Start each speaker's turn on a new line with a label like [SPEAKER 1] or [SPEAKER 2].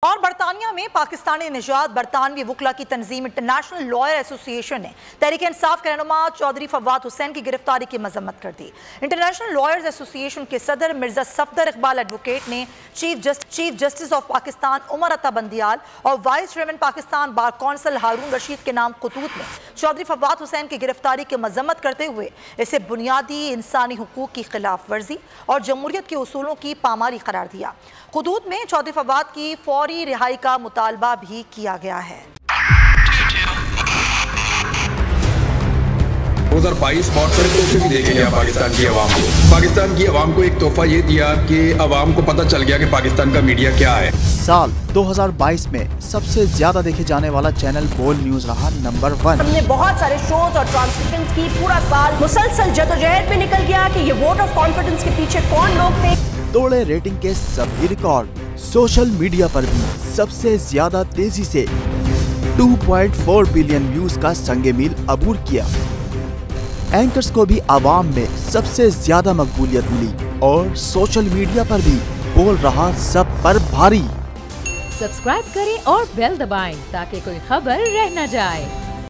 [SPEAKER 1] और बरतानिया में पाकिस्तानी निजात बरतानवी वकला की तंजीम इंटरनेशनल लॉयर एसोसिएशन ने तहरीक इंसाफ के रहनुमा चौधरी फवाद हुसैन की गिरफ्तारी की मजम्मत कर दी। इंटरनेशनल लॉयर्स एसोसिएशन के सदर मिर्जा सफदर इकबाल एडवोकेट ने chief justice of Pakistan Umar Ata Bandial और vice chairman Pakistan bar council Haroon Rashid के नाम खतूत में चौधरी फवाद हुसैन की गिरफ्तारी की मजम्मत करते हुए इसे बुनियादी इंसानी हुकूक की खिलाफ वर्जी और जमहूरियत के उसूलों की पामाली करार दिया। खतूत में चौधरी फवाद की फौरी रिहाई का मुतालबा भी किया गया है।
[SPEAKER 2] 2022 बहुत सारे तोहफे भी देखे गया पाकिस्तान की आवाम को। पाकिस्तान की आवाम को एक तोहफा ये दिया कि आवाम को पता चल गया कि पाकिस्तान का मीडिया क्या है।
[SPEAKER 3] साल 2022 में सबसे ज्यादा देखे जाने वाला चैनल बोल न्यूज रहा नंबर 1।
[SPEAKER 4] हमने बहुत सारे शोज और ट्रांसमिशंस की, पूरा साल मुसलसल जदोजहद में निकल गया कि ये वोट ऑफ कॉन्फिडेंस के पीछे कौन लोग थे।
[SPEAKER 3] तोड़े रेटिंग के सभी रिकॉर्ड। सोशल मीडिया पर भी सबसे ज्यादा तेजी से 2.4 बिलियन व्यूज का संगे मील अबूर किया। एंकर्स को भी आवाम में सबसे ज्यादा मकबूलियत मिली और सोशल मीडिया पर भी बोल रहा सब पर भारी।
[SPEAKER 5] सब्सक्राइब करें और बेल दबाएं ताकि कोई खबर रह न जाए।